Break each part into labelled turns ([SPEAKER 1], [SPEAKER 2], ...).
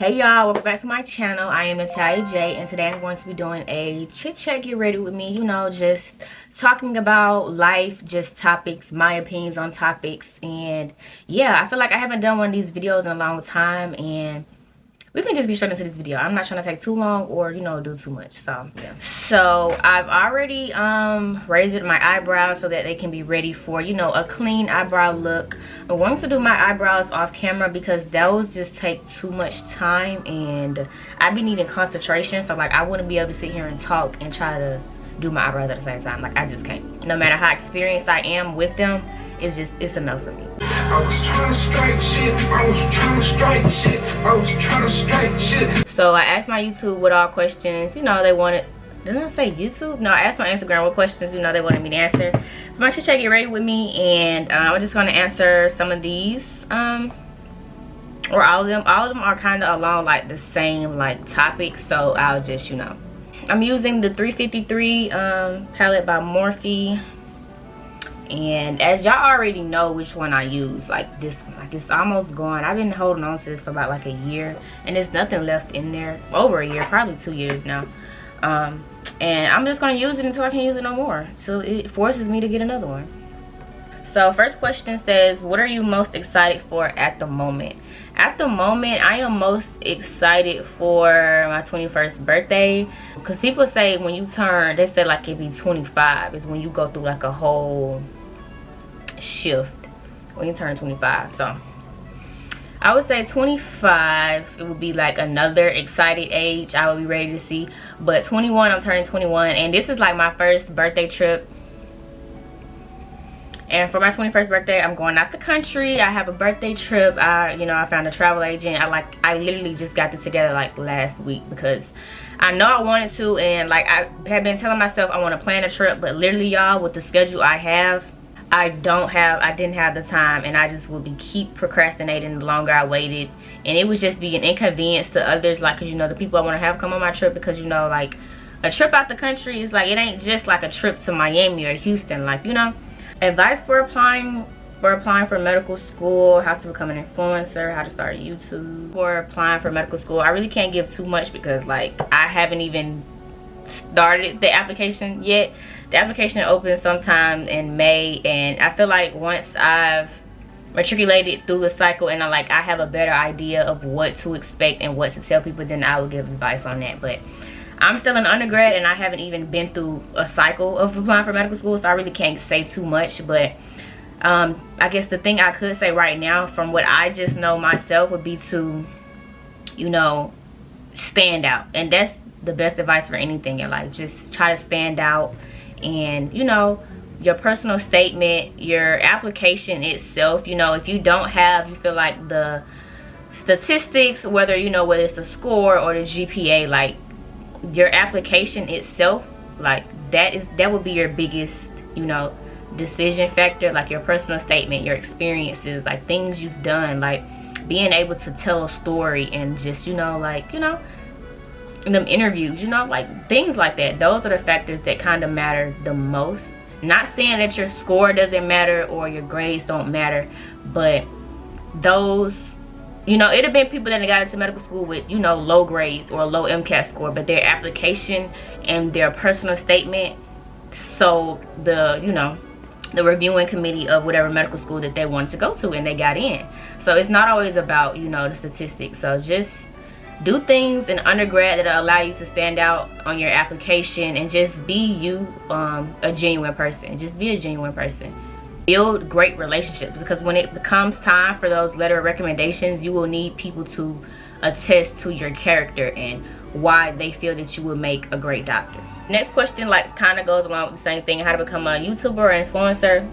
[SPEAKER 1] Hey y'all, welcome back to my channel. I am Natalia J, and today I'm going to be doing a chit chat, get ready with me, you know, just talking about life, just topics, my opinions on topics. And yeah, I feel like I haven't done one of these videos in a long time, and we can just get straight into this video. I'm not trying to take too long or, you know, do too much. So yeah, so I've already raised my eyebrows so that they can be ready for, you know, a clean eyebrow look. I'm going to do my eyebrows off camera because those just take too much time, and I be needing concentration. So like, I wouldn't be able to sit here and talk and try to do my eyebrows at the same time. Like, I just can't. No matter how experienced I am with them, it's enough for me.
[SPEAKER 2] I was trying to strike shit. I was trying to strike shit. I was trying to strike shit.
[SPEAKER 1] So I asked my YouTube what all questions, you know, they wanted. Didn't I say YouTube? No, I asked my Instagram what questions, you know, they wanted me to answer. For my chit-chat, get ready with me, and I'm just going to answer some of these, or all of them. All of them are kind of along like the same like topic, so I'll just, you know. I'm using the 353 palette by Morphe. And as y'all already know which one I use, like this one, like it's almost gone. I've been holding on to this for about like a year, and there's nothing left in there. Over a year, probably 2 years now. And I'm just gonna use it until I can't use it no more, so it forces me to get another one. So first question says, what are you most excited for at the moment? At the moment, I am most excited for my 21st birthday, because people say when you turn, they say like it be 25 is when you go through like a whole shift when you turn 25. So I would say 25, it would be like another excited age I would be ready to see. But 21, I'm turning 21, and this is like my first birthday trip. And for my 21st birthday, I'm going out the country. I have a birthday trip. You know, I found a travel agent. I literally just got it together like last week, because I know I wanted to, and like I have been telling myself I want to plan a trip, but literally y'all, with the schedule I have, I didn't have the time, and I just would keep procrastinating the longer I waited, and it would just be an inconvenience to others, like, cause you know, the people I want to have come on my trip, because you know, like a trip out the country is like, it ain't just like a trip to Miami or Houston, like, you know. Advice for applying for medical school, how to become an influencer, how to start YouTube. For applying for medical school, I really can't give too much because like I haven't even started the application yet. The application opens sometime in May, and I feel like once I've matriculated through the cycle and I have a better idea of what to expect and what to tell people, then I will give advice on that. But I'm still an undergrad, and I haven't even been through a cycle of applying for medical school, so I really can't say too much. But I guess the thing I could say right now, from what I just know myself, would be to, you know, stand out. And that's the best advice for anything in life. Just try to stand out. And, you know, your personal statement, your application itself, you know, if you don't have, you feel like the statistics, whether, you know, whether it's the score or the GPA, like your application itself, like that would be your biggest, you know, decision factor. Like your personal statement, your experiences, like things you've done, like being able to tell a story, and just, you know, like, you know, in them interviews, you know, like things like that. Those are the factors that kind of matter the most. Not saying that your score doesn't matter or your grades don't matter, but those, you know, it have been people that have got into medical school with, you know, low grades or a low MCAT score, but their application and their personal statement, so the, you know, the reviewing committee of whatever medical school that they wanted to go to, and they got in. So it's not always about, you know, the statistics. So just do things in undergrad that allow you to stand out on your application, and just be you, a genuine person. Just be a genuine person. Build great relationships, because when it becomes time for those letter of recommendations, you will need people to attest to your character and why they feel that you would make a great doctor. Next question like kind of goes along with the same thing, how to become a YouTuber or influencer.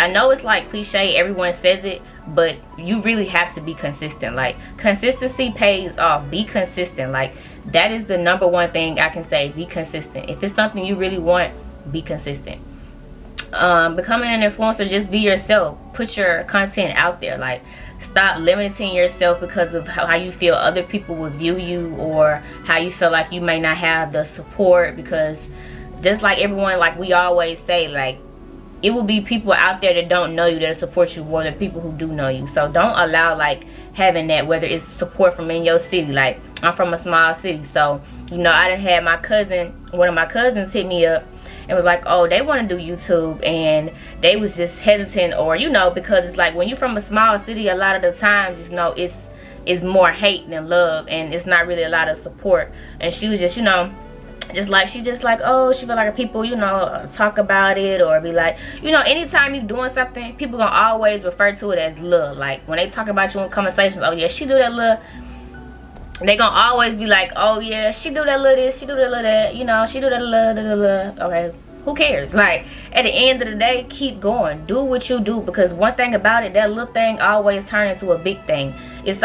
[SPEAKER 1] I know it's like cliche, everyone says it, but you really have to be consistent. Like, consistency pays off. Be consistent. Like, that is the number one thing I can say. Be consistent. If it's something you really want, be consistent. Becoming an influencer, just be yourself. Put your content out there. Like, stop limiting yourself because of how you feel other people will view you, or how you feel like you may not have the support. Because just like everyone, like we always say, like, it will be people out there that don't know you that'll support you more than people who do know you. So don't allow like having that, whether it's support from in your city. Like, I'm from a small city, so you know, I done had my cousin, one of my cousins hit me up and was like, oh, they want to do YouTube, and they was just hesitant, or you know, because it's like when you're from a small city, a lot of the times, you know, it's more hate than love, and it's not really a lot of support. And she was just, you know, she just like, oh, she feel like people, you know, talk about it, or be like, you know, anytime you doing something, people gonna always refer to it as love. Like when they talk about you in conversations, oh yeah, she do that love, they gonna always be like, oh yeah, she do that little this, she do that little that, you know, she do that little. Okay, who cares? Like, at the end of the day, keep going, do what you do, because one thing about it, that little thing always turn into a big thing. It's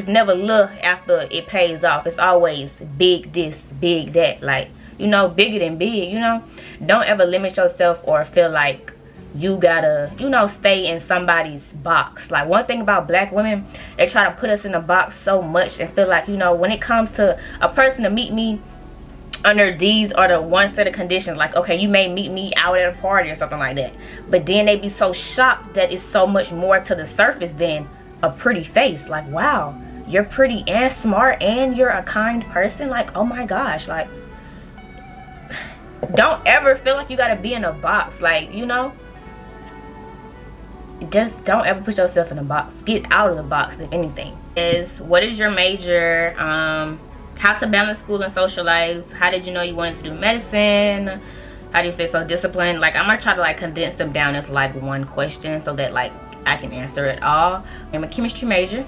[SPEAKER 1] never little after it pays off. It's always big this, big that, like, you know, bigger than big. You know, don't ever limit yourself or feel like you gotta, you know, stay in somebody's box. Like, one thing about black women, they try to put us in a box so much and feel like, you know, when it comes to a person to meet me under these are the one set of conditions, like, okay, you may meet me out at a party or something like that, but then they be so shocked that it's so much more to the surface than a pretty face. Like, wow, you're pretty and smart and you're a kind person. Like, oh my gosh, like, don't ever feel like you gotta be in a box. Like, you know, just don't ever put yourself in a box. Get out of the box. If anything, what is your major, how to balance school and social life, how did you know you wanted to do medicine, how do you stay so disciplined. Like, I'm gonna try to like condense them down as like one question so that like I can answer it all. I'm a chemistry major.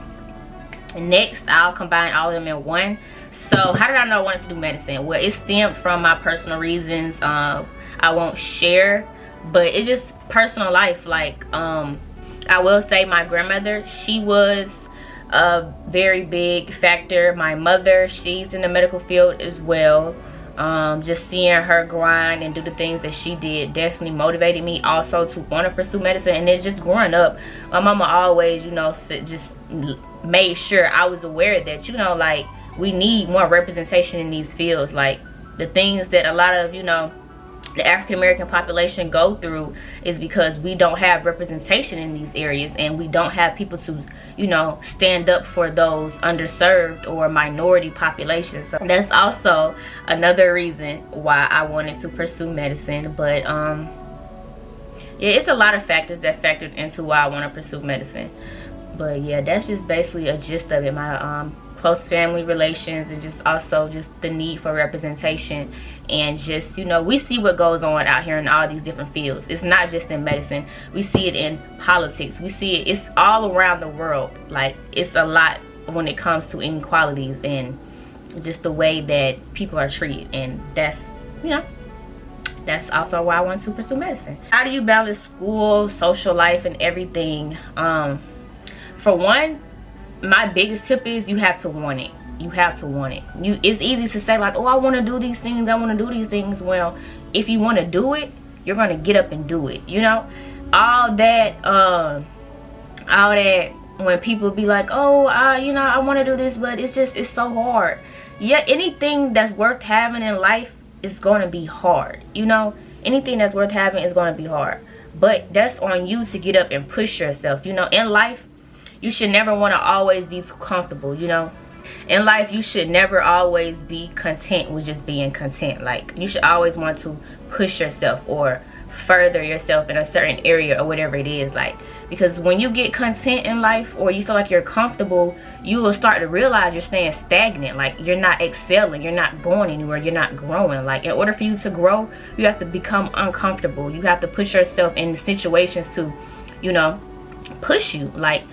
[SPEAKER 1] Next, I'll combine all of them in one. So how did I know I wanted to do medicine? Well, it stemmed from my personal reasons. I won't share, but it's just personal life. Like, I will say my grandmother, she was a very big factor. My mother, she's in the medical field as well. Just seeing her grind and do the things that she did definitely motivated me also to want to pursue medicine. And then just growing up, my mama always, you know, just made sure I was aware that, you know, like, we need more representation in these fields. Like, the things that a lot of, you know, the African American population go through is because we don't have representation in these areas, and we don't have people to, you know, stand up for those underserved or minority populations. So that's also another reason why I wanted to pursue medicine. But yeah, it's a lot of factors that factored into why I want to pursue medicine. But yeah, that's just basically a gist of it. My close family relations, and just also just the need for representation, and just, you know, we see what goes on out here in all these different fields. It's not just in medicine, we see it in politics, we see it, it's all around the world. Like, it's a lot when it comes to inequalities and just the way that people are treated. And that's, you know, that's also why I want to pursue medicine. How do you balance school, social life, and everything? For one, my biggest tip is you have to want it. You have to want it. It's easy to say like, oh, I want to do these things, I want to do these things. Well, if you want to do it, you're going to get up and do it. You know, all that when people be like, oh, you know, I want to do this, but it's so hard. Yeah, anything that's worth having in life is going to be hard. You know, anything that's worth having is going to be hard. But that's on you to get up and push yourself. You know, in life, you should never want to always be too comfortable. You know, in life, you should never always be content with just being content. Like, you should always want to push yourself or further yourself in a certain area or whatever it is. Like, because when you get content in life, or you feel like you're comfortable, you will start to realize you're staying stagnant. Like, you're not excelling, you're not going anywhere, you're not growing. Like, in order for you to grow, you have to become uncomfortable. You have to push yourself in situations to, you know, push you. Like,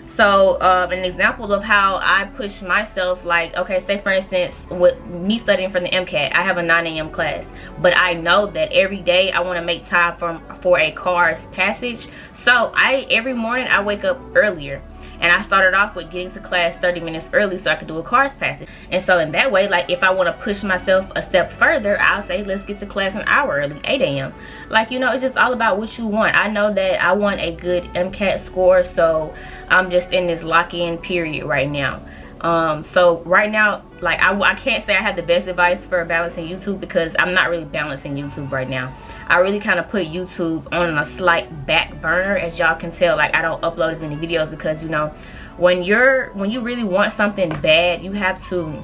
[SPEAKER 1] so an example of how I push myself, like, okay, say for instance, with me studying for the MCAT, I have a 9 a.m. class, but I know that every day I want to make time for a car's passage. So every morning I wake up earlier, and I started off with getting to class 30 minutes early so I could do a car's passage. And so in that way, like, if I want to push myself a step further, I'll say, let's get to class an hour early, 8 a.m. Like, you know, it's just all about what you want. I know that I want a good MCAT score, so I'm just in this lock-in period right now. So right now, like, I can't say I have the best advice for balancing YouTube, because I'm not really balancing YouTube right now. I really kind of put YouTube on a slight back burner. As y'all can tell, like, I don't upload as many videos because, you know, when you really want something bad, you have to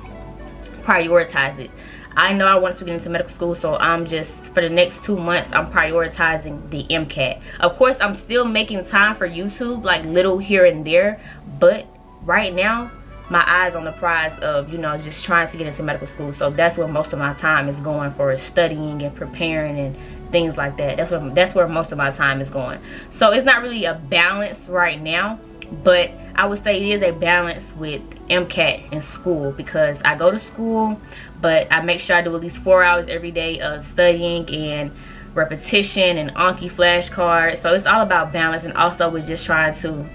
[SPEAKER 1] prioritize it. I know I wanted to get into medical school, so I'm just, for the next 2 months, I'm prioritizing the MCAT. Of course, I'm still making time for YouTube, like little here and there, but right now, my eyes on the prize of, you know, just trying to get into medical school. So that's where most of my time is going, for studying and preparing and things like that. That's where most of my time is going. So it's not really a balance right now, but I would say it is a balance with MCAT and school, because I go to school, but I make sure I do at least 4 hours every day of studying and repetition and Anki flashcards. So it's all about balance, and also with just trying to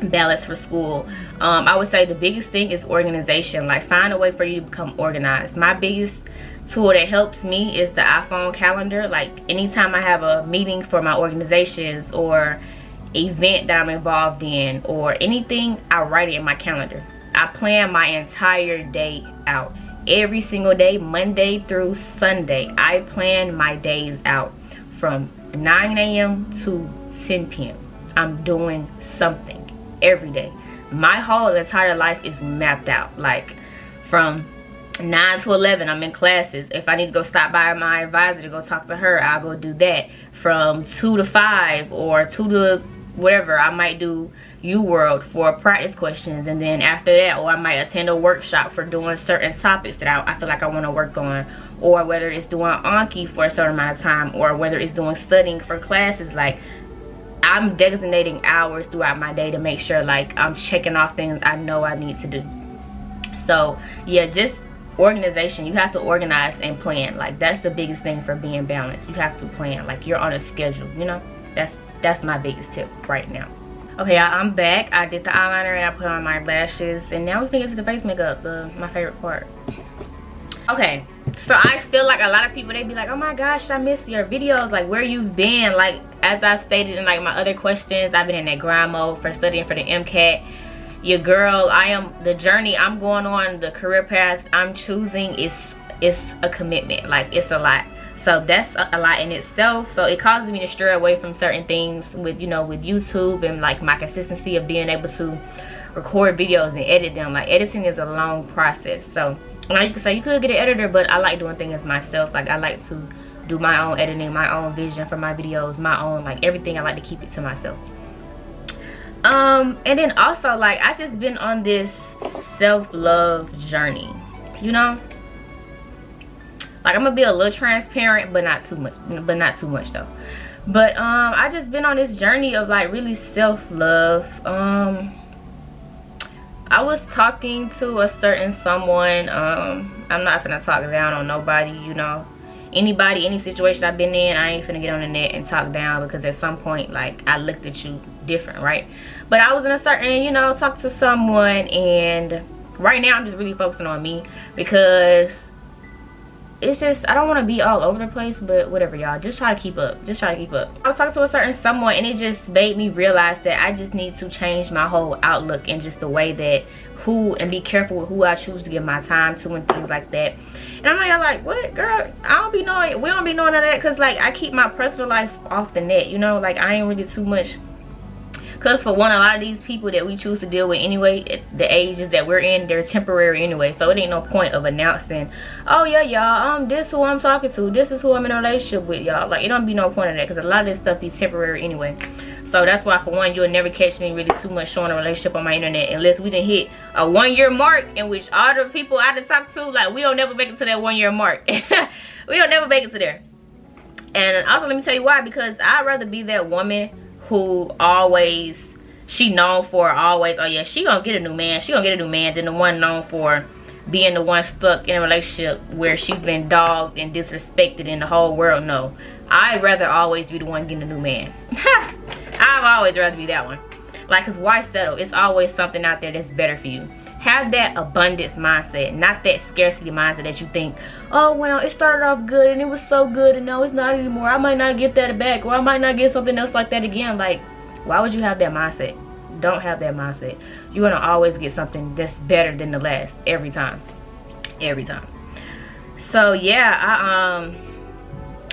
[SPEAKER 1] balance for school. I would say the biggest thing is organization. Like, find a way for you to become organized. My biggest tool that helps me is the iPhone calendar. Like, anytime I have a meeting for my organizations or event that I'm involved in or anything, I write it in my calendar. I plan my entire day out. Every single day, Monday through Sunday, I plan my days out from 9 a.m. to 10 p.m. I'm doing something every day. My whole entire life is mapped out. Like, from 9 to 11, I'm in classes. If I need to go stop by my advisor to go talk to her, I'll go do that. From 2 to 5 or 2 to whatever, I might do UWorld for practice questions, and then after that, or I might attend a workshop for doing certain topics that I feel like I want to work on, or whether it's doing Anki for a certain amount of time, or whether it's doing studying for classes. Like, I'm designating hours throughout my day to make sure, like, I'm checking off things I know I need to do. So yeah, just organization. You have to organize and plan. Like, that's the biggest thing for being balanced. You have to plan. Like, you're on a schedule, you know. That's my biggest tip right now. Okay, I'm back. I did the eyeliner and I put on my lashes, and now we can get to the face makeup, my favorite part. Okay, so I feel like a lot of people, they be like, oh my gosh, I miss your videos, like where you've been. Like, as I've stated in like my other questions, I've been in that grind mode for studying for the MCAT. Your girl, the journey I'm going on, the career path I'm choosing is a commitment. Like, it's a lot. So that's a lot in itself. So it causes me to stray away from certain things with, you know, with YouTube and like my consistency of being able to record videos and edit them. Like, editing is a long process. So like you can say, you could get an editor, but I like doing things myself. Like, I like to do my own editing, my own vision for my videos, my own, like, everything. I like to keep it to myself. And then also, like, I just been on this self-love journey, you know. Like, I'm gonna be a little transparent, but not too much though. But I just been on this journey of like really self-love. I was talking to a certain someone. I'm not gonna talk down on nobody, you know. Anybody, any situation I've been in, I ain't finna get on the net and talk down, because at some point, like, I looked at you different, right? But I was in a certain, you know, talk to someone, and right now I'm just really focusing on me, because it's just, I don't want to be all over the place, but whatever, y'all. Just try to keep up. Just try to keep up. I was talking to a certain someone, and it just made me realize that I just need to change my whole outlook and just the way that and be careful with who I choose to give my time to and things like that. And I'm like, what, girl? I don't be knowing. We don't be knowing none of that, because like, I keep my personal life off the net, you know. Like, I ain't really too much. Because for one, a lot of these people that we choose to deal with anyway, at the ages that we're in, they're temporary anyway. So it ain't no point of announcing, oh yeah, y'all, this who I'm talking to, this is who I'm in a relationship with, y'all. Like, it don't be no point of that, because a lot of this stuff be temporary anyway. So that's why, for one, you'll never catch me really too much showing a relationship on my internet, unless we done hit a 1-year mark, in which all the people I done talked to, like, we don't never make it to that 1-year mark. We don't never make it to there. And also, let me tell you why. Because I'd rather be that woman who always, she known for always, oh yeah, she gonna get a new man, than the one known for being the one stuck in a relationship where she's been dogged and disrespected in the whole world. No, I'd rather always be the one getting a new man. I've always rather be that one. Like, cause why settle? It's always something out there that's better for you. Have that abundance mindset, not that scarcity mindset that you think, oh well, it started off good and it was so good, and no, it's not anymore. I might not get that back, or I might not get something else like that again. Like, why would you have that mindset? Don't have that mindset. You're gonna always get something that's better than the last, every time. So yeah,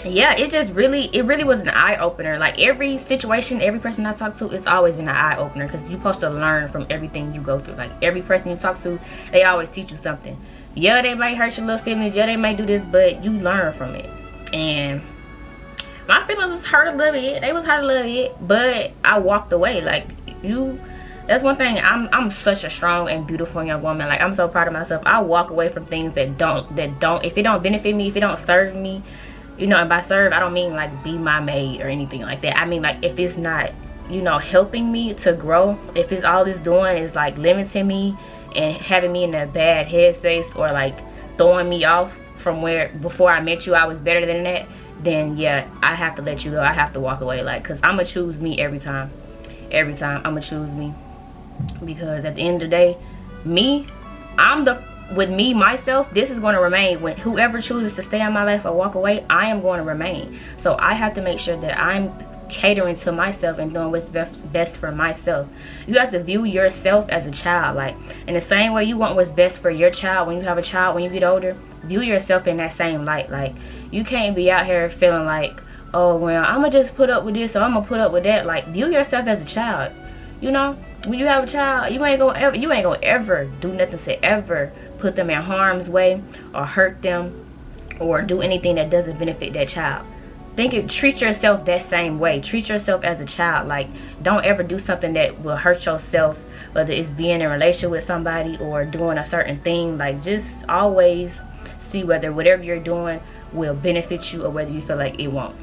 [SPEAKER 1] yeah, it really was an eye-opener. Like every situation, every person I talk to, it's always been an eye-opener, because you're supposed to learn from everything you go through. Like every person you talk to, they always teach you something. Yeah, they might hurt your little feelings, yeah, they might do this, but you learn from it. And my feelings was hurt a little bit, they was hurt a little bit, but I walked away. Like that's one thing, I'm such a strong and beautiful young woman. Like I'm so proud of myself. I walk away from things that don't if it don't benefit me, if it don't serve me, you know. And by serve, I don't mean like be my maid or anything like that. I mean like if it's not, you know, helping me to grow, if it's all it's doing is like limiting me and having me in a bad headspace, or like throwing me off from where before I met you I was better than that, then yeah, I have to let you go. I have to walk away. Like, because I'm gonna choose me every time. I'm gonna choose me, because at the end of the day, with me myself, this is going to remain. When whoever chooses to stay in my life or walk away, I am going to remain. So I have to make sure that I'm catering to myself and doing what's best for myself. You have to view yourself as a child. Like in the same way you want what's best for your child when you have a child, when you get older, view yourself in that same light. Like you can't be out here feeling like, oh well, I'm gonna just put up with this or I'm gonna put up with that. Like view yourself as a child. You know, when you have a child, you ain't gonna ever do nothing to ever put them in harm's way or hurt them or do anything that doesn't benefit that child. Treat yourself that same way. Treat yourself as a child. Like don't ever do something that will hurt yourself, whether it's being in a relationship with somebody or doing a certain thing. Like just always see whether whatever you're doing will benefit you or whether you feel like it won't.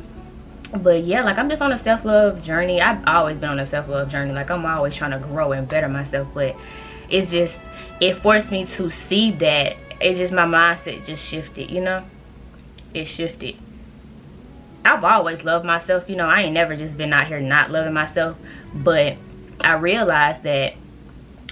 [SPEAKER 1] But yeah, like I'm just on a self-love journey. I've always been on a self-love journey. Like I'm always trying to grow and better myself, but it's just, it forced me to see that. It just, my mindset just shifted, you know. It shifted. I've always loved myself, you know. I ain't never just been out here not loving myself, but I realized that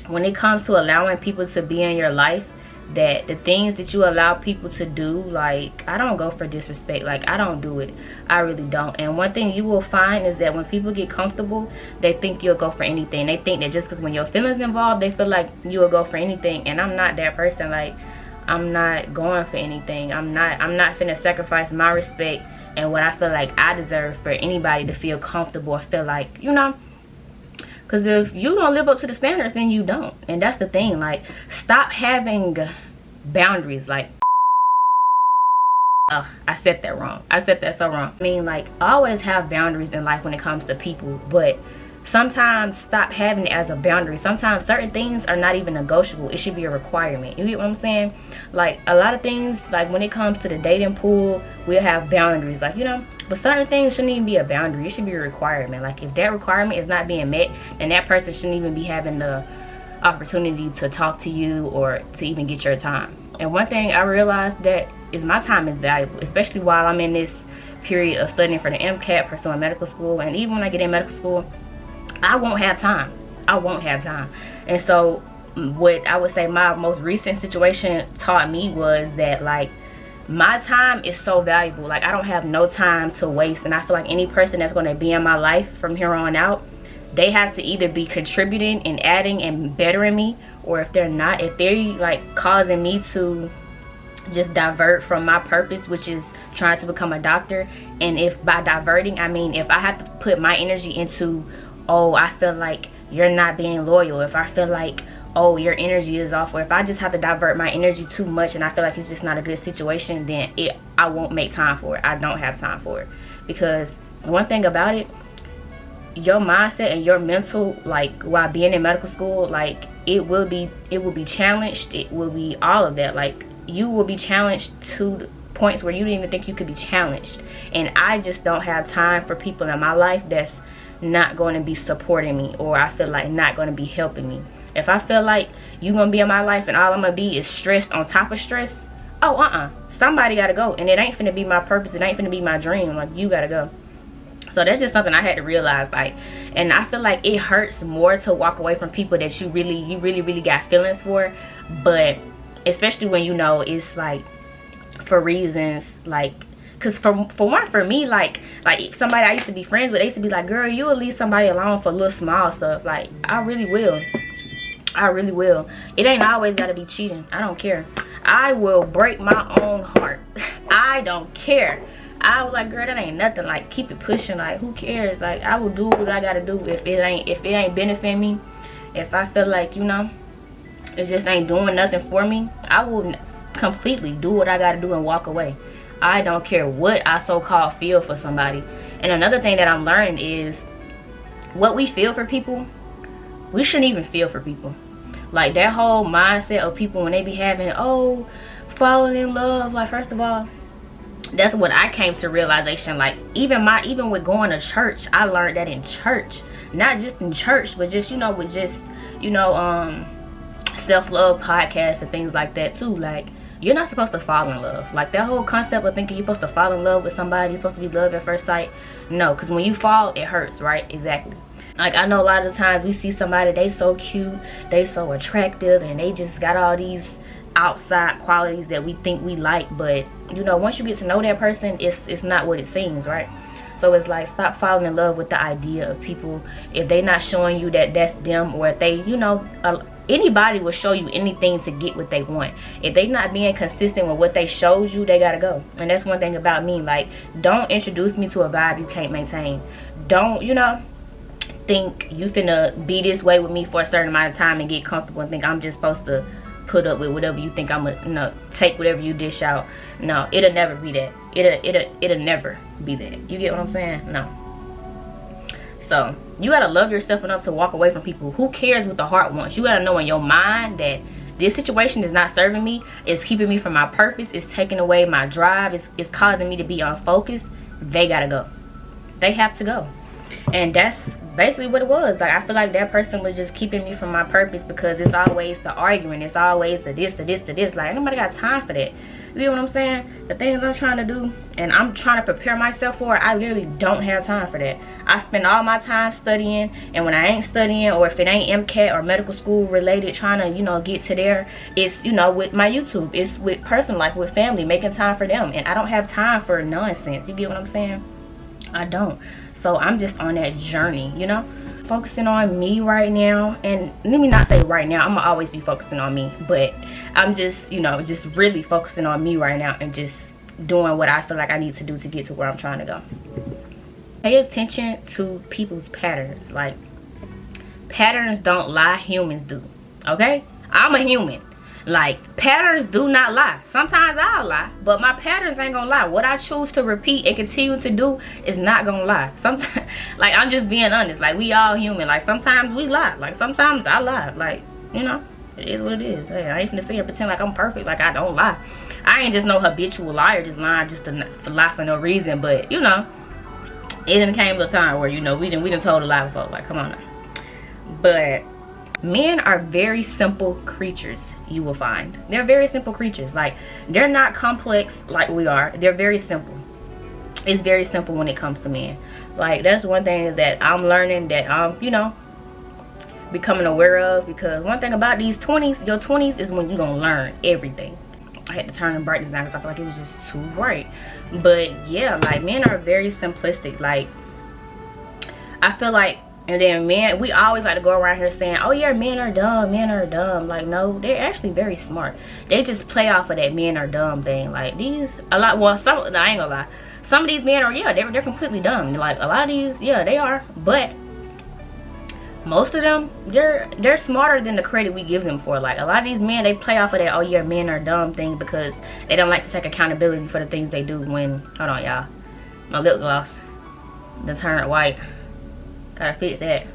[SPEAKER 1] when it comes to allowing people to be in your life, that the things that you allow people to do, like I don't go for disrespect. Like I don't do it. I really don't. And one thing you will find is that when people get comfortable, they think you'll go for anything. They think that just because when your feelings involved, they feel like you will go for anything. And I'm not that person. Like I'm not going for anything. I'm not finna sacrifice my respect and what I feel like I deserve for anybody to feel comfortable or feel like, you know. Because if you don't live up to the standards, then you don't. And that's the thing. Like, stop having boundaries. Like, oh, I said that wrong. I said that so wrong. I mean, like, always have boundaries in life when it comes to people. But sometimes stop having it as a boundary. Sometimes certain things are not even negotiable. It should be a requirement. You get what I'm saying? Like, a lot of things, like when it comes to the dating pool, we'll have boundaries. Like, you know. But certain things shouldn't even be a boundary. It should be a requirement. Like if that requirement is not being met, then that person shouldn't even be having the opportunity to talk to you or to even get your time. And one thing I realized that is my time is valuable, especially while I'm in this period of studying for the MCAT, pursuing medical school. And even when I get in medical school, I won't have time. I won't have time. And so what I would say my most recent situation taught me was that, like, my time is so valuable. Like I don't have no time to waste. And I feel like any person that's going to be in my life from here on out, they have to either be contributing and adding and bettering me, or if they're not, if they're like causing me to just divert from my purpose, which is trying to become a doctor. And if by diverting I mean if I have to put my energy into, oh, I feel like you're not being loyal, if I feel like, oh, your energy is off, or if I just have to divert my energy too much and I feel like it's just not a good situation, then I won't make time for it. I don't have time for it. Because one thing about it, your mindset and your mental, like while being in medical school, like it will be challenged. It will be all of that. Like you will be challenged to points where you didn't even think you could be challenged. And I just don't have time for people in my life that's not going to be supporting me, or I feel like not going to be helping me. If I feel like you're going to be in my life and all I'm going to be is stressed on top of stress, oh, somebody got to go. And it ain't finna be my purpose. It ain't finna be my dream. Like, you got to go. So that's just something I had to realize. Like, and I feel like it hurts more to walk away from people that you really got feelings for. But especially when you know it's like for reasons like, because for one, for me, like somebody I used to be friends with, they used to be like, girl, you will leave somebody alone for little small stuff. Like, I really will. I really will. It ain't always got to be cheating. I don't care. I will break my own heart. I don't care. I was like, girl, that ain't nothing. Like, keep it pushing. Like, who cares? Like, I will do what I gotta do. If it ain't benefiting me, if I feel like, you know, it just ain't doing nothing for me, I will completely do what I gotta do and walk away. I don't care what I so-called feel for somebody. And another thing that I'm learning is, what we feel for people, we shouldn't even feel for people. Like, that whole mindset of people when they be having, oh, falling in love. Like, first of all, that's what I came to realization. Like, even with going to church, I learned that in church. Not just in church, but just, you know, with just, you know, self-love podcasts and things like that too. Like, you're not supposed to fall in love. Like, that whole concept of thinking you're supposed to fall in love with somebody, you're supposed to be love at first sight. No, because when you fall, it hurts, right? Exactly. Like, I know a lot of the times we see somebody, they so cute, they so attractive, and they just got all these outside qualities that we think we like, but you know, once you get to know that person, it's not what it seems, right? So it's like, stop falling in love with the idea of people if they not showing you that that's them, or if they, you know, anybody will show you anything to get what they want. If they not being consistent with what they showed you, they gotta go. And that's one thing about me. Like, don't introduce me to a vibe you can't maintain. Don't, you know, think you finna be this way with me for a certain amount of time and get comfortable and think I'm just supposed to put up with whatever you think I'm gonna, you know, take whatever you dish out. No, it'll never be that. It'll never be that. You get what I'm saying? No. So you gotta love yourself enough to walk away from people. Who cares what the heart wants? You gotta know in your mind that this situation is not serving me, it's keeping me from my purpose, it's taking away my drive, it's causing me to be unfocused. They gotta go. They have to go. And that's basically what it was. Like, I feel like that person was just keeping me from my purpose, because it's always the arguing, it's always the this, the this, the this. Like, nobody got time for that. You know what I'm saying? The things I'm trying to do and I'm trying to prepare myself for, I literally don't have time for that. I spend all my time studying, and when I ain't studying, or if it ain't MCAT or medical school related, trying to, you know, get to there, it's, you know, with my YouTube, it's with personal life, with family, making time for them. And I don't have time for nonsense. You get what I'm saying? I don't. So I'm just on that journey, you know, focusing on me right now. And let me not say right now, I'm gonna always be focusing on me, but I'm just, you know, just really focusing on me right now and just doing what I feel like I need to do to get to where I'm trying to go. Pay attention to people's patterns. Like, patterns don't lie, humans do. Okay? I'm a human. Like, patterns do not lie. Sometimes I'll lie, but my patterns ain't gonna lie. What I choose to repeat and continue to do is not gonna lie. Sometimes, like, I'm just being honest. Like, we all human. Like, sometimes we lie. Like, sometimes I lie. Like, you know, it is what it is. Hey, I ain't finna sit here and pretend like I'm perfect. Like, I don't lie. I ain't just no habitual liar, just lying just to lie for no reason. But, you know, it done came to a time where, you know, we done told a lie before. Like, come on now. But men are very simple creatures, you will find. They're very simple creatures. Like, they're not complex like we are. They're very simple. It's very simple when it comes to men. Like, that's one thing that I'm learning, that I'm, you know, becoming aware of. Because one thing about these 20s, your 20s is when you're gonna learn everything. I had to turn the brightness down because I feel like it was just too bright. But yeah, like, men are very simplistic. Like, I feel like, and then men, we always like to go around here saying, oh yeah, men are dumb, men are dumb. Like, no, they're actually very smart. They just play off of that men are dumb thing. Like, these, a lot, well, some, no, I ain't gonna lie, some of these men are, yeah, they're completely dumb. Like, a lot of these, yeah, they are. But most of them, they're smarter than the credit we give them for. Like, a lot of these men, they play off of that, oh yeah, men are dumb thing, because they don't like to take accountability for the things they do. When, hold on y'all, my lip gloss done turned white. Gotta fix that.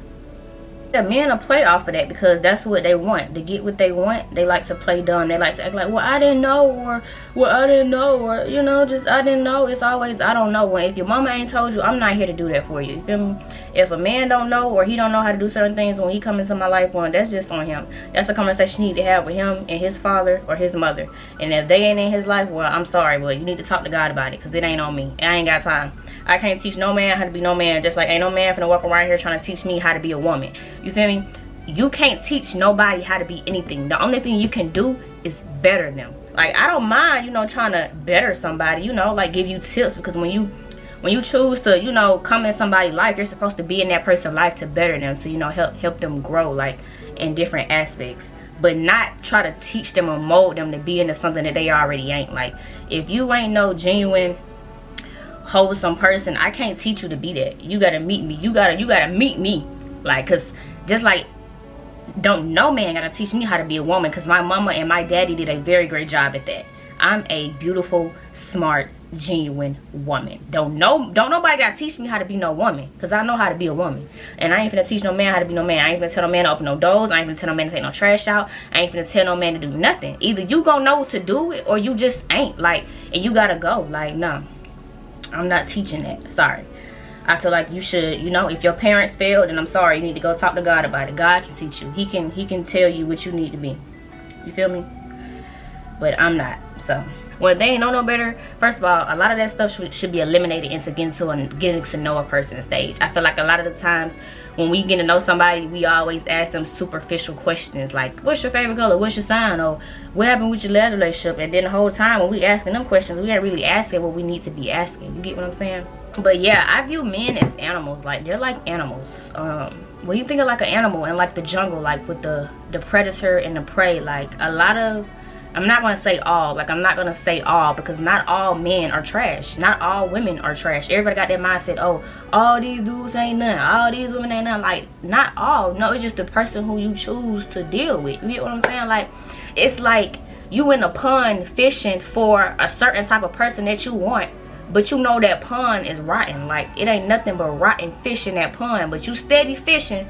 [SPEAKER 1] The men will play off of that because that's what they want. To get what they want, they like to play dumb. They like to act like, well, I didn't know, or well, I didn't know, or, you know, just I didn't know. It's always, I don't know. Well, if your mama ain't told you, I'm not here to do that for you. You feel me? If a man don't know, or he don't know how to do certain things when he come into my life, well, that's just on him. That's a conversation you need to have with him and his father or his mother. And if they ain't in his life, well, I'm sorry, but you need to talk to God about it, because it ain't on me. I ain't got time. I can't teach no man how to be no man, just like ain't no man finna walk around here trying to teach me how to be a woman. You feel me? You can't teach nobody how to be anything. The only thing you can do is better them. Like, I don't mind, you know, trying to better somebody, you know, like give you tips, because when you choose to, you know, come in somebody's life, you're supposed to be in that person's life to better them, to, you know, help them grow, like, in different aspects. But not try to teach them or mold them to be into something that they already ain't. Like, if you ain't no genuine wholesome person. I can't teach you to be that. You gotta meet me. You gotta meet me. Like, cause just like no man gotta teach me how to be a woman, because my mama and my daddy did a very great job at that. I'm a beautiful, smart, genuine woman. Don't nobody gotta teach me how to be no woman, because I know how to be a woman. And I ain't finna teach no man how to be no man. I ain't finna tell no man to open no doors. I ain't finna tell no man to take no trash out. I ain't finna tell no man to do nothing. Either you gonna know to do it, or you just ain't. Like, and you gotta go. Like, no, I'm not teaching that. Sorry. I feel like you should, you know, if your parents failed, then I'm sorry, you need to go talk to God about it. God can teach you. He can tell you what you need to be. You feel me? But I'm not. So when they ain't know no better, first of all, a lot of that stuff should be eliminated into getting to know a person stage. I feel like a lot of the times when we get to know somebody, we always ask them superficial questions like, what's your favorite color? What's your sign? Or what happened with your last relationship? And then the whole time when we asking them questions, we ain't really asking what we need to be asking. You get what I'm saying? But yeah, I view men as animals. Like, they're like animals. When you think of like an animal in like the jungle, like with the predator and the prey, like a lot of, I'm not going to say all, like I'm not going to say all, because not all men are trash. Not all women are trash. Everybody got that mindset, oh, all these dudes ain't none, all these women ain't none. Like, not all. No, it's just the person who you choose to deal with. You get what I'm saying? Like, it's like you in a pond fishing for a certain type of person that you want, but you know that pond is rotten. Like, it ain't nothing but rotten fish in that pond, but you steady fishing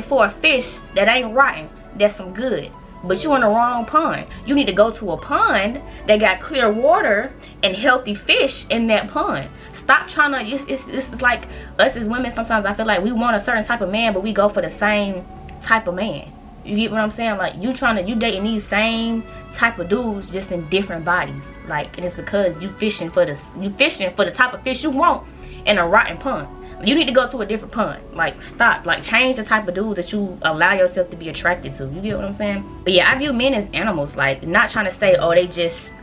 [SPEAKER 1] for a fish that ain't rotten, that's some good. But you in the wrong pond. You need to go to a pond that got clear water and healthy fish in that pond. Stop trying to, it's like us as women, sometimes I feel like we want a certain type of man, but we go for the same type of man. You get what I'm saying? Like, you dating these same type of dudes, just in different bodies. Like, and it's because you fishing for the type of fish you want in a rotten pond. You need to go to a different pond. Like, stop. Like, change the type of dude that you allow yourself to be attracted to. You get what I'm saying? But yeah, I view men as animals. Like, not trying to say, oh, they just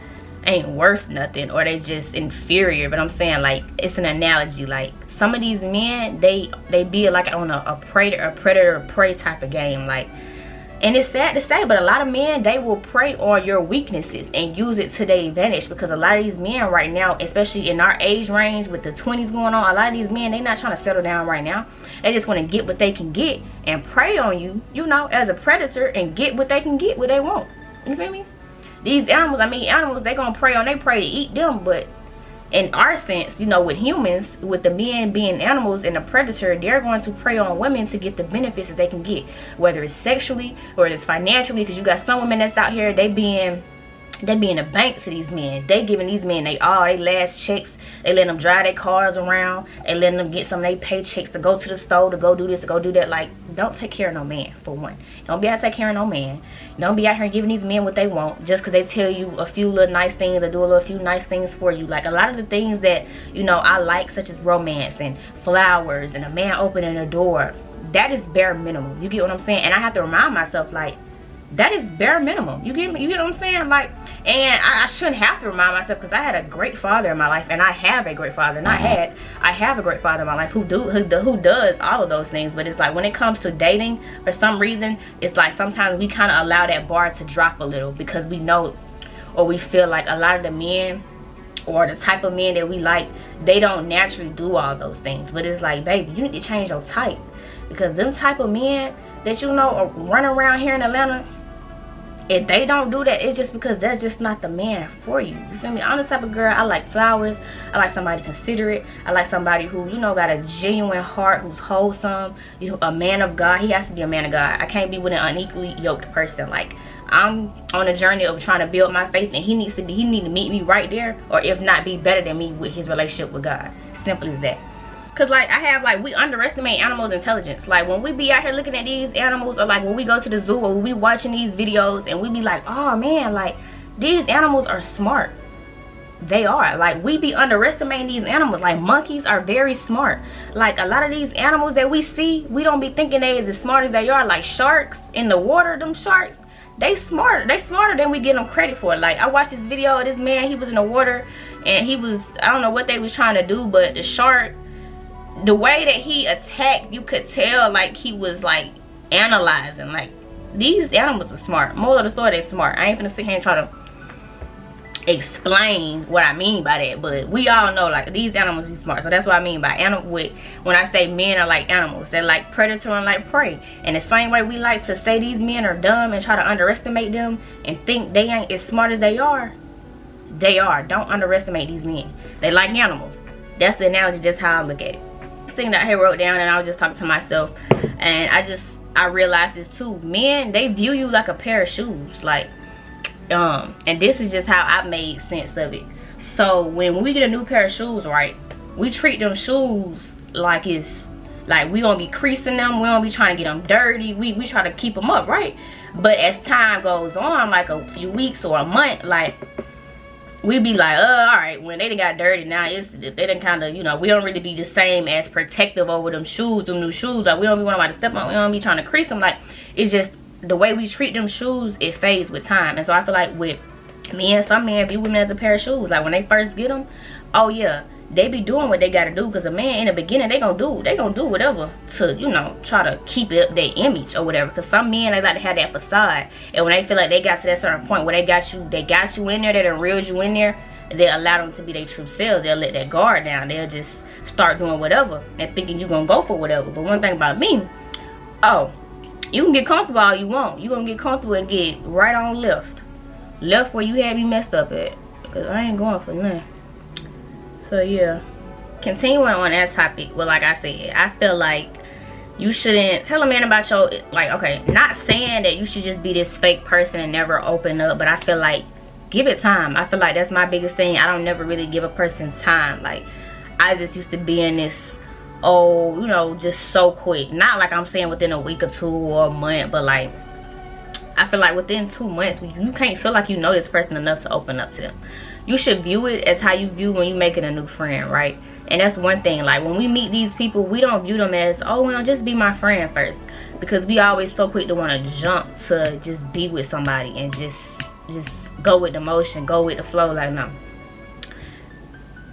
[SPEAKER 1] ain't worth nothing, or they just inferior. But I'm saying, like, it's an analogy. Like, some of these men, they be like on a predator prey type of game. Like, and it's sad to say, but a lot of men, they will prey on your weaknesses and use it to their advantage, because a lot of these men right now, especially in our age range with the 20s going on, a lot of these men, they not trying to settle down right now. They just want to get what they can get and prey on you, you know, as a predator, and get what they can get, what they want. You feel me? These animals, I mean, animals, they gonna prey on their prey to eat them, but in our sense, you know, with humans, with the men being animals and the predator, they're going to prey on women to get the benefits that they can get, whether it's sexually or it's financially, because you got some women that's out here, they being a bank to these men. They giving these men they last checks. They letting them drive their cars around. They letting them get some of their paychecks to go to the store, to go do this, to go do that. Like, don't take care of no man, for one. Don't be out to take care of no man. Don't be out here giving these men what they want just because they tell you a few little nice things or do a few nice things for you. Like, a lot of the things that, you know, I like, such as romance and flowers and a man opening a door, that is bare minimum. You get what I'm saying? And I have to remind myself, like, that is bare minimum. You get what I'm saying? Like, and I shouldn't have to remind myself, because I had a great father in my life, and I have a great father, and I have a great father in my life who does all of those things. But it's like, when it comes to dating, for some reason, it's like sometimes we kind of allow that bar to drop a little, because we know, or we feel like a lot of the men, or the type of men that we like, they don't naturally do all those things. But it's like, baby, you need to change your type, because them type of men that, you know, are running around here in Atlanta, if they don't do that, it's just because that's just not the man for you. You feel me? I'm the type of girl, I like flowers. I like somebody considerate. I like somebody who, you know, got a genuine heart, who's wholesome. You know, a man of God. He has to be a man of God. I can't be with an unequally yoked person. Like, I'm on a journey of trying to build my faith, and he need to meet me right there, or if not, be better than me with his relationship with God. Simple as that. Because, like, we underestimate animals' intelligence. Like, when we be out here looking at these animals, or like when we go to the zoo, or we watching these videos, and we be like, oh man, like, these animals are smart. They are. Like, we be underestimating these animals. Like, monkeys are very smart. Like, a lot of these animals that we see, we don't be thinking they is as smart as they are. Like, sharks in the water, them sharks, they smarter than we give them credit for. Like, I watched this video of this man, he was in the water, and he was, I don't know what they was trying to do, but the shark, the way that he attacked, you could tell, like, he was like analyzing. Like, these animals are smart. Moral of the story, they smart. I ain't gonna sit here and try to explain what I mean by that, but we all know like these animals be smart. So that's what I mean by animal. When I say men are like animals, they're like predator and like prey. And the same way we like to say these men are dumb and try to underestimate them and think they ain't as smart as they are, don't underestimate these men. They like animals. That's the analogy, just how I look at it. This thing that I wrote down, and I was just talking to myself, and I realized this too. Men, they view you like a pair of shoes, like and this is just how I made sense of it. So when we get a new pair of shoes, right, we treat them shoes like it's like we gonna be creasing them, we gonna be trying to get them dirty, we try to keep them up, right? But as time goes on, like a few weeks or a month, like we be like, all right, when they done got dirty, now they done kind of, you know, we don't really be the same as protective over them shoes, them new shoes. Like we don't be wanting to step on, we don't be trying to crease them. Like it's just the way we treat them shoes, it fades with time. And so I feel like with men, some men view women as a pair of shoes. Like when they first get them, oh yeah, they be doing what they gotta do, because a man in the beginning, they gonna do whatever to, you know, try to keep up their image or whatever. Because some men, they like to have that facade, and when they feel like they got to that certain point where they got you in there, they done reeled you in there, they allow them to be their true selves. They'll let that guard down, they'll just start doing whatever and thinking you gonna go for whatever. But one thing about me, oh, you can get comfortable all you want. You gonna get comfortable and get right on left where you had me messed up at, because I ain't going for nothing. So yeah, continuing on that topic, well, like I said, I feel like you shouldn't tell a man about your, like, okay, not saying that you should just be this fake person and never open up, but I feel like give it time. I feel like that's my biggest thing. I don't never really give a person time. Like I just used to be in this, oh, you know, just so quick. Not like I'm saying within a week or two or a month, but like I feel like within 2 months, you can't feel like you know this person enough to open up to them. You should view it as how you view when you're making a new friend, right? And that's one thing. Like when we meet these people, we don't view them as, oh, well, just be my friend first, because we always so quick to want to jump to just be with somebody and just go with the motion, go with the flow. Like, no.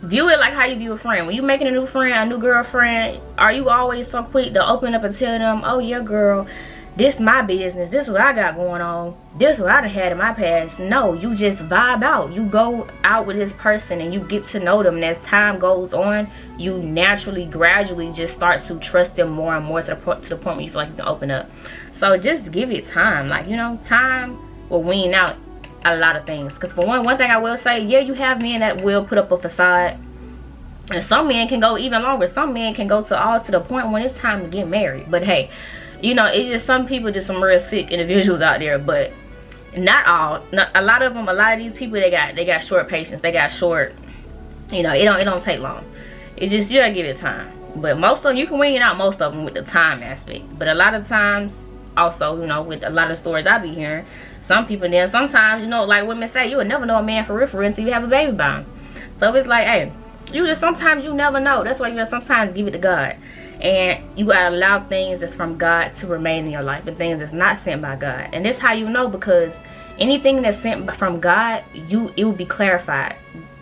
[SPEAKER 1] View it like how you view a friend. When you're making a new friend, a new girlfriend, are you always so quick to open up and tell them, oh yeah, girl, this my business, this is what I got going on, this is what I done had in my past? No, you just vibe out. You go out with this person and you get to know them, and as time goes on, you naturally, gradually just start to trust them more and more to the point where you feel like you can open up. So just give it time. Like, you know, time will wean out a lot of things. Because for one thing I will say, yeah, you have men that will put up a facade, and some men can go even longer. Some men can go to the point when it's time to get married. But hey, you know, it's just some people, just some real sick individuals out there. But not all. A lot of them, a lot of these people, they got short patience. They got short, you know, it don't take long. It just, you gotta give it time. But most of them, you can wean out most of them with the time aspect. But a lot of times also, you know, with a lot of stories I be hearing, some people then sometimes, you know, like women say, you will never know a man for real until you have a baby by him. So it's like, hey, you just, sometimes you never know. That's why you gotta sometimes give it to God. And you gotta allow things that's from God to remain in your life, and things that's not sent by God. And this how you know, because anything that's sent from God, it will be clarified.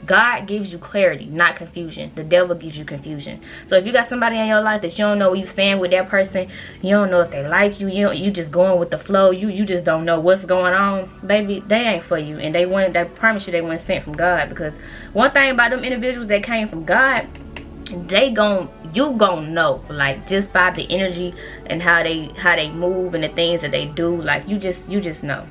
[SPEAKER 1] God gives you clarity, not confusion. The devil gives you confusion. So if you got somebody in your life that you don't know where you stand with that person, you don't know if they like you, you just going with the flow, you just don't know what's going on, baby, they ain't for you. And I promise you, they weren't sent from God. Because one thing about them individuals that came from God, you gon' know, like, just by the energy and how they move and the things that they do. Like, you just know,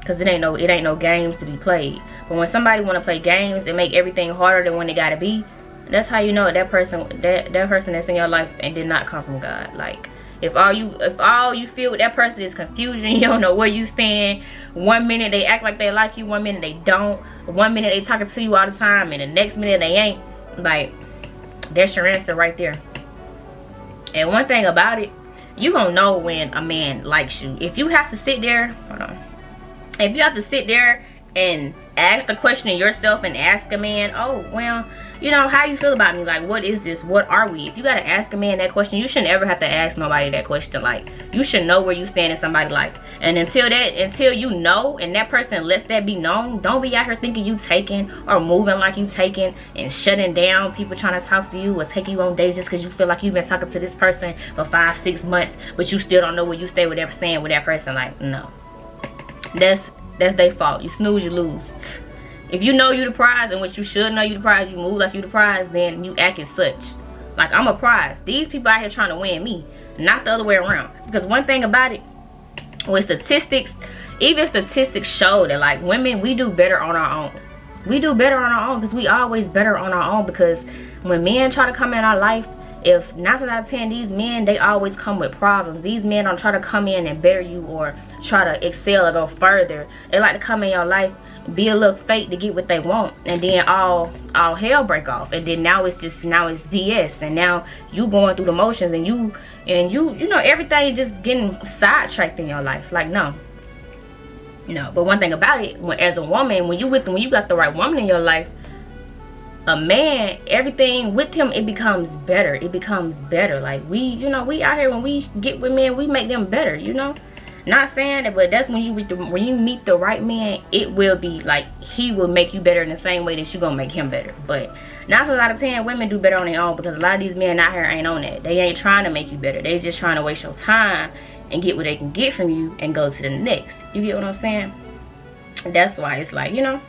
[SPEAKER 1] because it ain't no games to be played. But when somebody want to play games and make everything harder than when it gotta be, that's how you know that person that's in your life and did not come from God. Like, if all you feel with that person is confusion, you don't know where you stand. 1 minute they act like they like you, 1 minute they don't. 1 minute they talking to you all the time, and the next minute they ain't. Like, that's your answer right there. And one thing about it, you gonna know when a man likes you. If you have to sit there, hold on. If you have to sit there and ask the question of yourself and ask a man, oh, well, you know, how you feel about me? Like, what is this? What are we? If you gotta ask a man that question, you shouldn't ever have to ask nobody that question. Like, you should know where you stand in somebody's life. And until you know, and that person lets that be known, don't be out here thinking you taking or moving like you taking and shutting down people trying to talk to you or take you on dates just because you feel like you've been talking to this person for 5-6 months, but you still don't know where you stand with that person. Like, no. that's their fault. You snooze, you lose. If you know you the prize, and what you should know you the prize, you move like you the prize, then you act as such. Like, I'm a prize. These people out here trying to win me, not the other way around. Because one thing about it, with statistics, even statistics show that, like, women, we do better on our own. We do better on our own because we always better on our own. Because when men try to come in our life, if 9 out of 10, these men, they always come with problems. These men don't try to come in and better you or try to excel or go further. They like to come in your life, be a little fake to get what they want, and then all hell break off. And then now it's BS, and now you going through the motions, and you know, everything just getting sidetracked in your life. Like, no. But one thing about it, as a woman, when you got the right woman in your life, a man, everything with him, it becomes better. It becomes better. Like, we out here, when we get with men, we make them better, you know. Not saying that, but that's when you meet the right man, it will be like, he will make you better in the same way that you gonna make him better. But 9 out of 10, women do better on their own, because a lot of these men out here ain't on that. They ain't trying to make you better. They just trying to waste your time and get what they can get from you and go to the next. You get what I'm saying? That's why it's like, you know,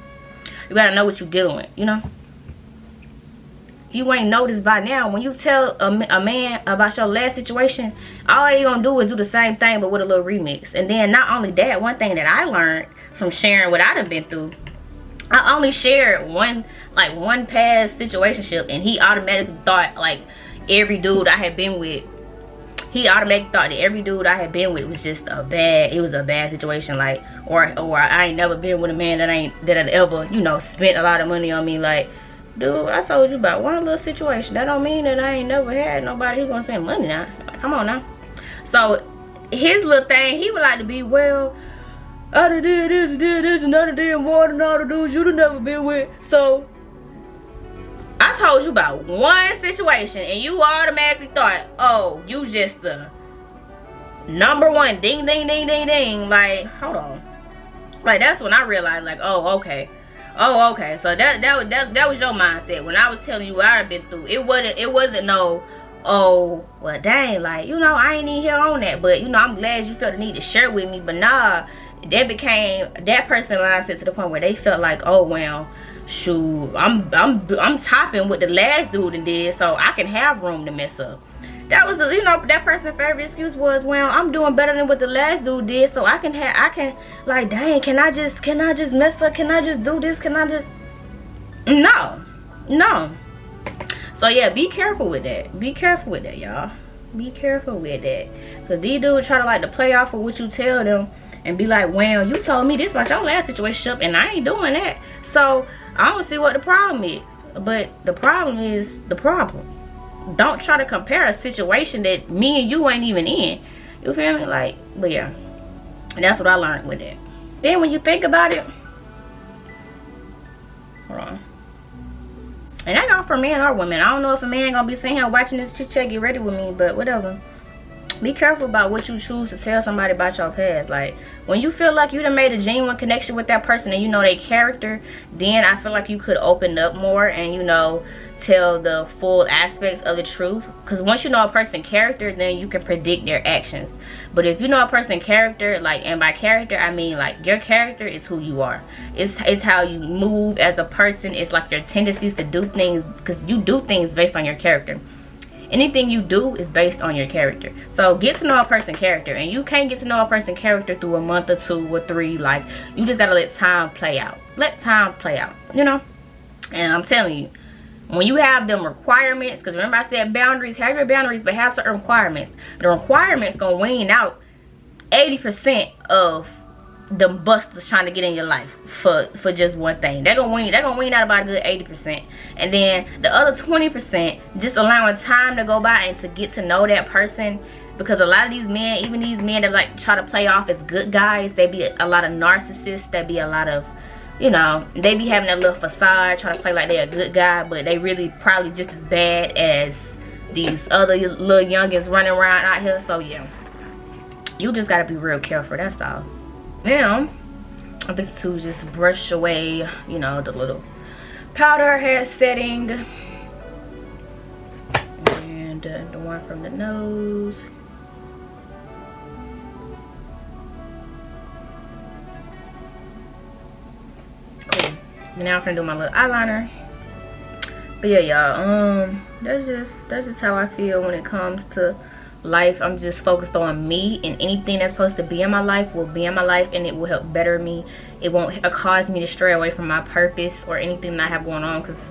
[SPEAKER 1] you gotta know what you're dealing with, you know. If you ain't noticed by now, when you tell a man about your last situation, all they gonna do is do the same thing but with a little remix. And then not only that, one thing that I learned from sharing what I done been through, I only shared one past situationship, and he automatically thought like every dude I had been with, he automatically thought that every dude I had been with was just a bad situation, like, or I ain't never been with a man that had ever, you know, spent a lot of money on me. Like, dude, I told you about one little situation. That don't mean that I ain't never had nobody who's gonna spend money now. Like, come on now. So his little thing, he would like to be, well, I done did this, and I done did more than all the dudes you done never been with. So I told you about one situation, and you automatically thought, oh, you just the number one. Ding, ding, ding, ding, ding. Like, hold on. Like, that's when I realized, like, oh, okay. Oh, okay. So that was your mindset when I was telling you what I've been through. It wasn't no, oh, well, dang, like, you know, I ain't even here on that, but, you know, I'm glad you felt the need to share with me. But nah, that became that person mindset to the point where they felt like, oh, well, shoot, I'm topping what the last dude did, so I can have room to mess up. That was the, you know, that person's favorite excuse was, well, I'm doing better than what the last dude did, so I can like, dang, can I just mess up? Can I just do this? Can I just, no. So yeah, be careful with that. Be careful with that, y'all. Be careful with that, because these dudes try to like to play off of what you tell them and be like, well, you told me this about your last situation and I ain't doing that, so I don't see what the problem is. But the problem is the problem. Don't try to compare a situation that me and you ain't even in. You feel me? Like, but yeah, that's what I learned with it. Then when you think about it, hold on, and that goes for men or women. I don't know if a man gonna be sitting here watching this chit chat get ready with me, but whatever. Be careful about what you choose to tell somebody about your past. Like, when you feel like you done made a genuine connection with that person and you know their character, then I feel like you could open up more and, you know, tell the full aspects of the truth. Because once you know a person's character, then you can predict their actions. But if you know a person's character, like, and by character I mean like your character is who you are. It's how you move as a person. It's like your tendencies to do things, because you do things based on your character. Anything you do is based on your character. So get to know a person's character, and you can't get to know a person's character through a month or 2 or 3. Like, you just gotta let time play out. Let time play out, you know. And I'm telling you, when you have them requirements, because remember I said boundaries, have your boundaries, but have certain requirements. The requirements gonna wean out 80% of the busters trying to get in your life for just one thing. They're gonna wean out about a good 80%. And then the other 20%, just allowing time to go by and to get to know that person. Because a lot of these men, even these men that like try to play off as good guys, they be a lot of narcissists. They be a lot of, you know, they be having that little facade, trying to play like they're a good guy, but they really probably just as bad as these other little youngins running around out here. So yeah, you just gotta be real careful, that's all. Now, I'm going to just brush away, you know, the little powder hair setting. And the one from the nose. Now I'm gonna do my little eyeliner. But yeah, y'all, that's just how I feel when it comes to life. I'm just focused on me, and anything that's supposed to be in my life will be in my life, and it will help better me. It won't cause me to stray away from my purpose or anything that I have going on, because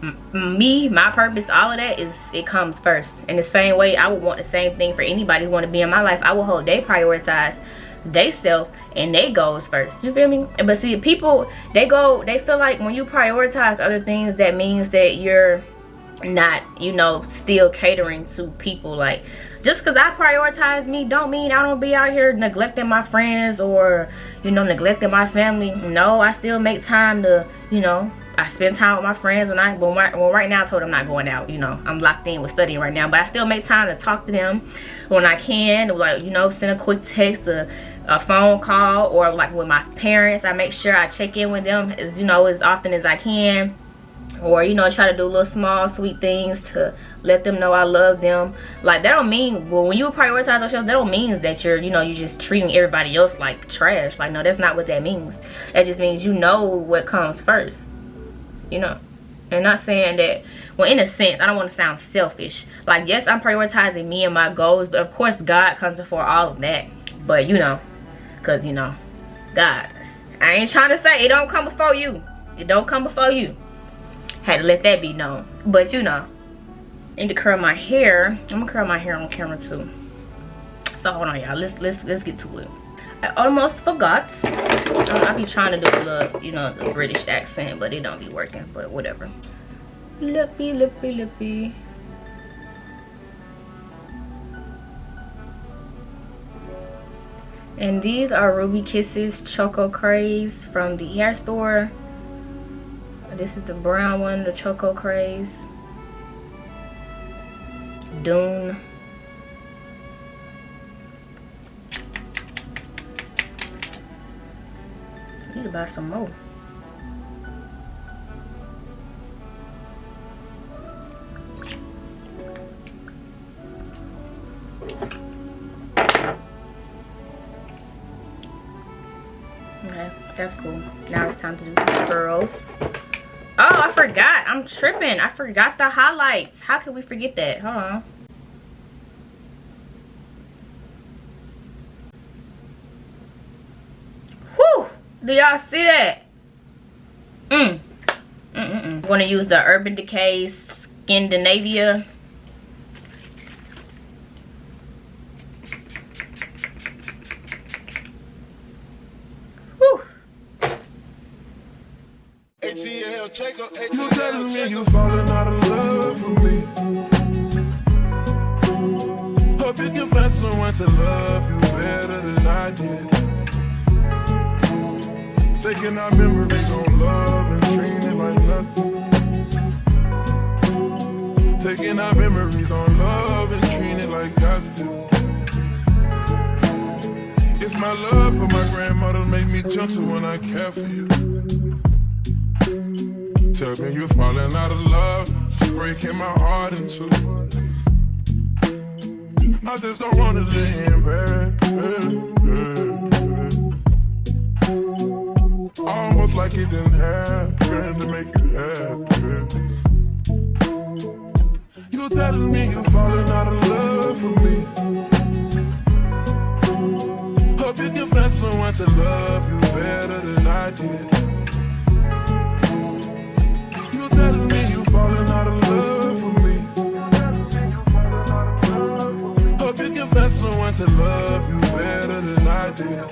[SPEAKER 1] my purpose, all of that, it comes first. In the same way, I would want the same thing for anybody who want to be in my life. I will hold they prioritize they self and they goals first. You feel me? But see, people, they feel like when you prioritize other things, that means that you're not, you know, still catering to people. Like, just because I prioritize me don't mean I don't be out here neglecting my friends or, you know, neglecting my family. No, I still make time to, you know, I spend time with my friends, and well, right now I told them I'm not going out. You know, I'm locked in with studying right now, but I still make time to talk to them when I can. Like, you know, send a quick text, a phone call, or like with my parents, I make sure I check in with them as, you know, as often as I can. Or, you know, try to do little small sweet things to let them know I love them. Like, that don't mean, well, when you prioritize yourself, that don't mean that you're, you know, you're just treating everybody else like trash. Like, no, that's not what that means. That just means you know what comes first, you know. And not saying that, well, in a sense, I don't want to sound selfish. Like, yes, I'm prioritizing me and my goals, but of course God comes before all of that. But, you know, because, you know, God, I ain't trying to say it don't come before you. It don't come before you. Had to let that be known. But, you know, I need to curl my hair. I'm gonna curl my hair on camera too. So hold on, y'all. Let's get to it. I almost forgot. I be trying to do a little, you know, the British accent, but it don't be working. But whatever. Lippy, lippy, lippy. And these are Ruby Kisses Choco Craze from the hair store. This is the brown one, the Choco Craze. Dune. I need to buy some more. Okay, that's cool. Now it's time to do some curls. Oh, I forgot. I'm tripping. I forgot the highlights. How could we forget that? Hold on. Whew! Do y'all see that? I'm gonna use the Urban Decay Scandinavia.
[SPEAKER 2] You telling me you falling out of love with me. Hope you can find someone to love you better than I did. Taking our memories on love and treating it like nothing. Taking our memories on love and treating it like gossip. It's my love for my grandmother make me gentle when I care for you. Tell me you're falling out of love, breaking my heart in two. I just don't want to lay in bed. Almost like it didn't happen to make you happy. You telling me you're falling out of love with me. Hope you can find someone to love you better than I did. Telling me you falling out of love with me. Hope you can find someone to love you better than I did.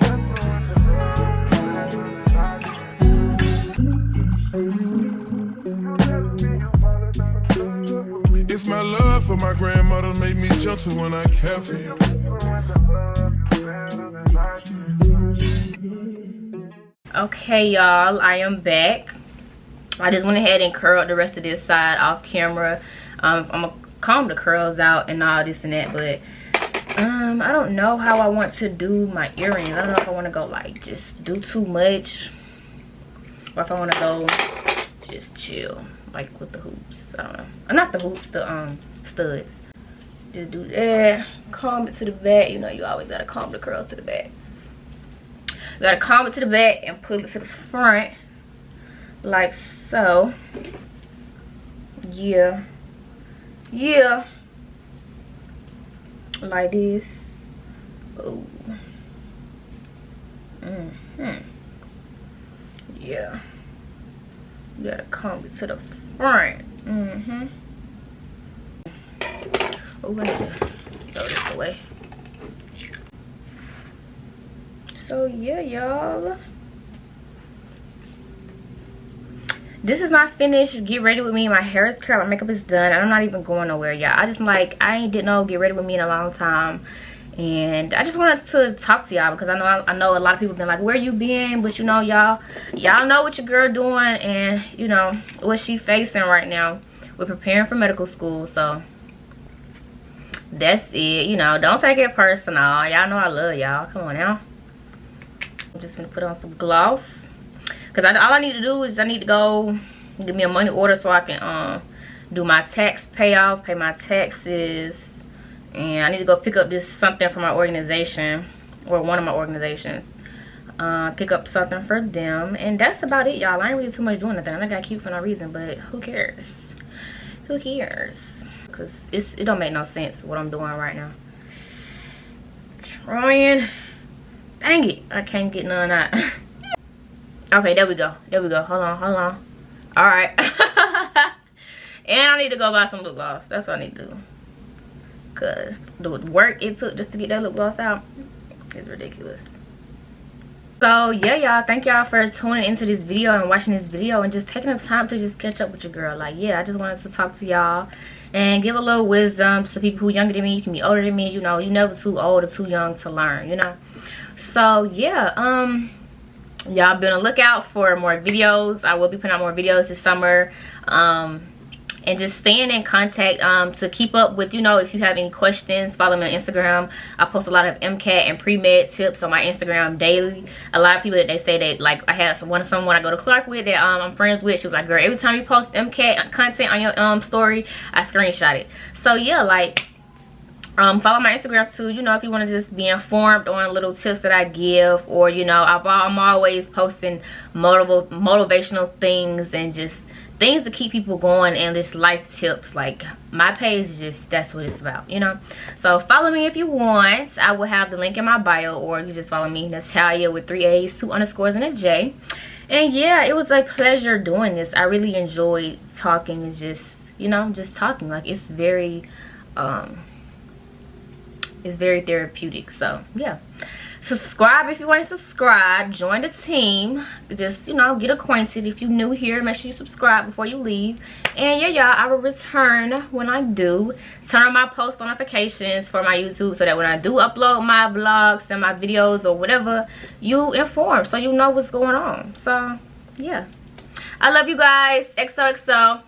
[SPEAKER 2] It's my love for my grandmother made me gentle when I care for you.
[SPEAKER 1] Okay, y'all, I am back. I just went ahead and curled the rest of this side off camera. I'm gonna comb the curls out and all this and that, but I don't know how I want to do my earrings. I don't know if I want to go like just do too much, or if I want to go just chill like with the hoops. I don't know. Not the hoops, the studs. Just do that. Comb it to the back. You know, you always gotta comb the curls to the back. You gotta comb it to the back and pull it to the front. like so. Yeah, like this. Oh, yeah, you gotta comb it to the front. Oh, I need to throw this away. So yeah, y'all, this is my finished get ready with me. My hair is curled, my makeup is done, and I'm not even going nowhere, y'all. I just like, I ain't did no get ready with me in a long time, and I just wanted to talk to y'all because I know a lot of people been like, where you been? But you know, y'all know what your girl doing, and you know what she facing right now. We're preparing for medical school, so that's it. You know, don't take it personal. Y'all know I love y'all. Come on now. I'm just gonna put on some gloss because all I need to do is I need to go give me a money order so I can do my tax payoff, pay my taxes, and I need to go pick up this something for my organization, or one of my organizations. Pick up something for them, and that's about it, y'all. I ain't really too much doing nothing. I got cute for no reason, but who cares? Who cares? Because it don't make no sense what I'm doing right now. Trying. Dang it, I can't get none out. Okay, there we go. Hold on. All right. And I need to go buy some lip gloss. That's what I need to do. Because the work it took just to get that lip gloss out is ridiculous. So yeah, y'all, thank y'all for tuning into this video and watching this video and just taking the time to just catch up with your girl. Like, yeah, I just wanted to talk to y'all and give a little wisdom to people who are younger than me. You can be older than me. You know, you're never too old or too young to learn, you know. So yeah, y'all be on the lookout for more videos. I will be putting out more videos this summer, and just staying in contact to keep up with, you know, if you have any questions, follow me on Instagram. I post a lot of MCAT and pre-med tips on my Instagram daily. A lot of people that they say that, like, I have someone I go to Clark with that I'm friends with, she was like, girl, every time you post MCAT content on your story, I screenshot it. So yeah, like, follow my Instagram too, you know, if you want to just be informed on little tips that I give, or you know, I'm always posting motivational things and just things to keep people going, and just life tips. Like, my page is just, that's what it's about, you know. So follow me if you want. I will have the link in my bio, or you just follow me, Natalia, with 3 A's, 2 underscores, and a J. And yeah, it was a pleasure doing this. I really enjoyed talking. It's just, you know, just talking. Like, it's very therapeutic. So yeah, subscribe if you want to subscribe, join the team, just, you know, get acquainted. If you're new here, make sure you subscribe before you leave. And yeah, y'all, I will return when I do. Turn on my post notifications for my YouTube so that when I do upload my vlogs and my videos or whatever, you informed, so you know what's going on. So yeah, I love you guys. XOXO.